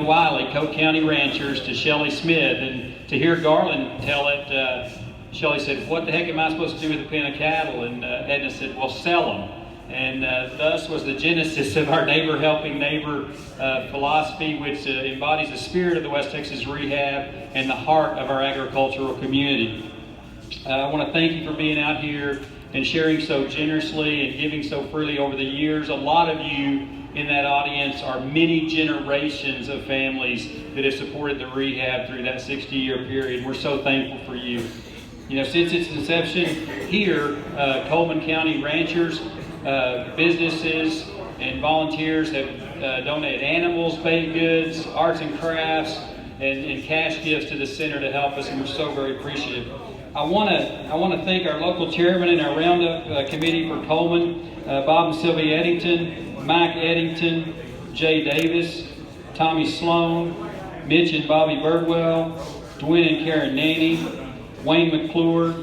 Wiley, Coke County Ranchers, to Shelley Smith. And to hear Garland tell it, Shelley said, "What the heck am I supposed to do with a pen of cattle?" And Edna said, "Well, sell them." And thus was the genesis of our Neighbor Helping Neighbor philosophy, which embodies the spirit of the West Texas Rehab and the heart of our agricultural community. I want to thank you for being out here and sharing so generously and giving so freely over the years. A lot of you in that audience are many generations of families that have supported the rehab through that 60-year period. We're so thankful for you. You know, since its inception here, Coleman County ranchers, businesses, and volunteers have donated animals, baked goods, arts and crafts, and cash gifts to the center to help us, and we're so very appreciative. I want to thank our local chairman and our Roundup committee for Coleman, Bob and Sylvia Eddington, Mike Eddington, Jay Davis, Tommy Sloan, Mitch and Bobby Birdwell, Dwayne and Karen Nanny, Wayne McClure,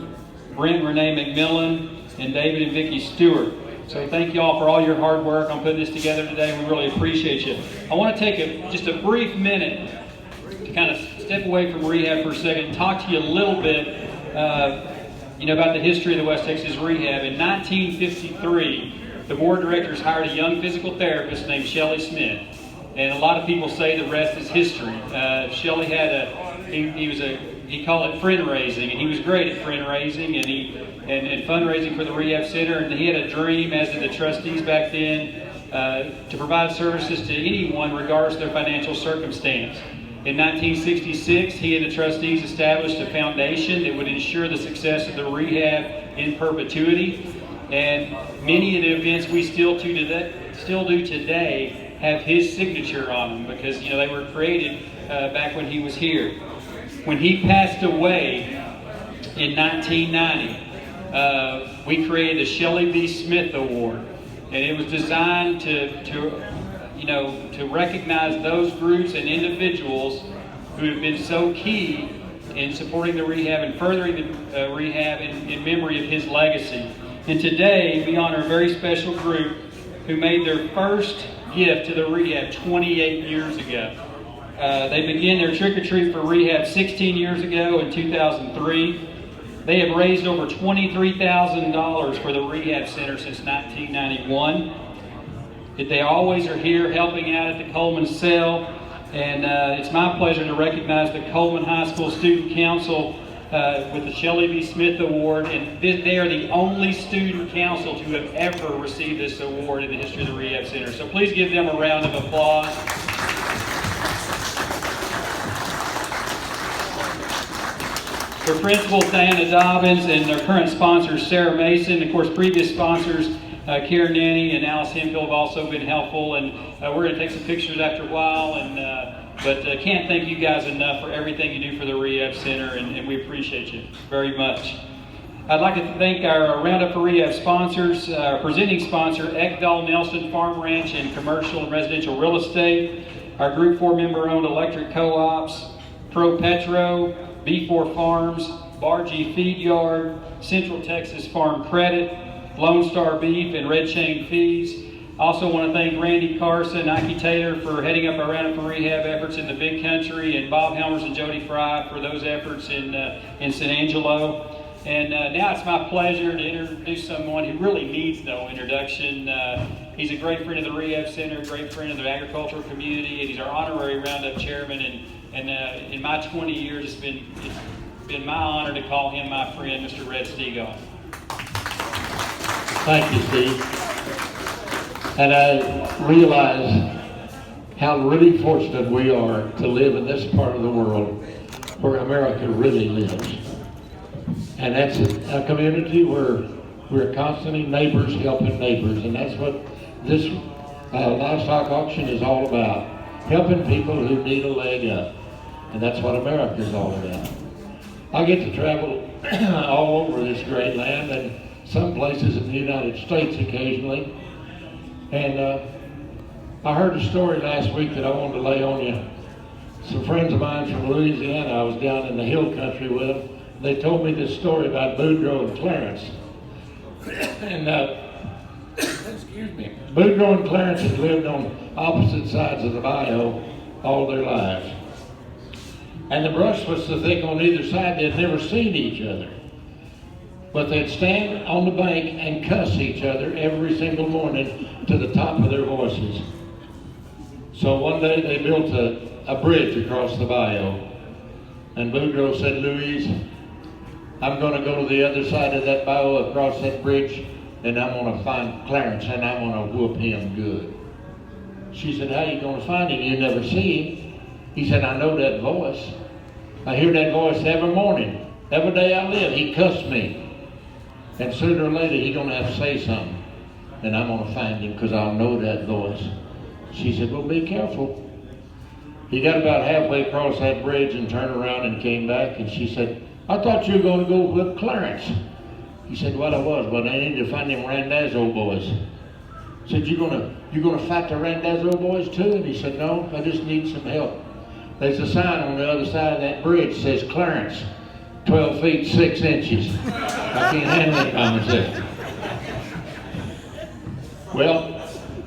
Brent and Renee McMillan, and David and Vicki Stewart. So thank you all for all your hard work on putting this together today. We really appreciate you. I want to take just a brief minute to kind of step away from rehab for a second and talk to you a little bit about the history of the West Texas Rehab. In 1953, the board of directors hired a young physical therapist named Shelley Smith. And a lot of people say the rest is history. Shelley had he called it friend raising, and he was great at friend raising and fundraising for the rehab center. And he had a dream, as did the trustees back then, to provide services to anyone regardless of their financial circumstance. In 1966, he and the trustees established a foundation that would ensure the success of the rehab in perpetuity. And many of the events we still do today have his signature on them because they were created back when he was here. When he passed away in 1990, we created the Shelley B. Smith Award, and it was designed to recognize those groups and individuals who have been so key in supporting the rehab and furthering the rehab in memory of his legacy. And today we honor a very special group who made their first gift to the rehab 28 years ago. They began their trick-or-treat for rehab 16 years ago in 2003. They have raised over $23,000 for the rehab center since 1991. They always are here helping out at the Coleman cell, and it's my pleasure to recognize the Coleman High School Student Council with the Shelley B. Smith Award, and they are the only student council to have ever received this award in the history of the Rehab Center. So please give them a round of applause. Their principals, Diana Dobbins, and their current sponsors, Sarah Mason. Of course, previous sponsors, Karen Nanny and Alice Hemphill, have also been helpful, and we're going to take some pictures after a while. But can't thank you guys enough for everything you do for the Rehab Center, and we appreciate you very much. I'd like to thank our Roundup for Rehab sponsors, our presenting sponsor, Ekdahl Nelson Farm Ranch and Commercial and Residential Real Estate, our Group 4 member-owned electric co-ops, Pro Petro, B4 Farms, Bargee Feed Yard, Central Texas Farm Credit, Lone Star Beef, and Red Chain Feeds. I also want to thank Randy Carson, Ike Taylor for heading up our Roundup for Rehab efforts in the Big Country, and Bob Helmers and Jody Fry for those efforts in San Angelo. And now it's my pleasure to introduce someone who really needs no introduction. He's a great friend of the Rehab Center, a great friend of the agricultural community, and he's our honorary Roundup chairman. And in my 20 years, it's been my honor to call him my friend, Mr. Red Stegoff. Thank you, Steve. And I realize how really fortunate we are to live in this part of the world where America really lives. And that's a community where we're constantly neighbors helping neighbors. And that's what this livestock auction is all about. Helping people who need a leg up. And that's what America is all about. I get to travel all over this great land and some places in the United States occasionally. And I heard a story last week that I wanted to lay on you. Some friends of mine from Louisiana, I was down in the hill country with them. They told me this story about Boudreaux and Clarence. And excuse me, Boudreaux and Clarence had lived on opposite sides of the bayou all their lives. And the brush was so thick on either side they'd never seen each other. But they'd stand on the bank and cuss each other every single morning to the top of their voices. So one day they built a bridge across the bayou. And Boudreaux said, "Louise, I'm going to go to the other side of that bayou across that bridge, and I'm going to find Clarence, and I'm going to whoop him good." She said, "How you going to find him? You never see him." He said, "I know that voice. I hear that voice every morning. Every day I live, he cussed me. And sooner or later, he's going to have to say something. And I'm going to find him because I'll know that voice." She said, "Well, be careful." He got about halfway across that bridge and turned around and came back. And she said, "I thought you were going to go with Clarence." He said, "Well, I was, but I need to find them Randazzo boys." Said, "You gonna fight the Randazzo boys too?" And he said, "No, I just need some help. There's a sign on the other side of that bridge that says Clarence, 12 feet 6 inches. I can't handle it by myself." Well,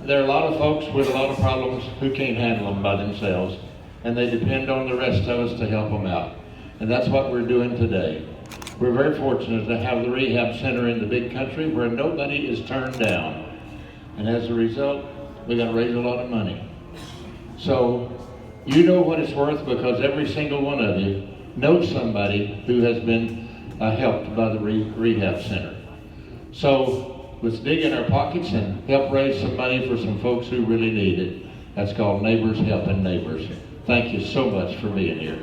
there are a lot of folks with a lot of problems who can't handle them by themselves, and they depend on the rest of us to help them out. And that's what we're doing today. We're very fortunate to have the rehab center in the big country where nobody is turned down. And as a result, we got to raise a lot of money. So you know what it's worth because every single one of you knows somebody who has been helped by the rehab center. So let's dig in our pockets and help raise some money for some folks who really need it. That's called Neighbors Helping Neighbors. Thank you so much for being here.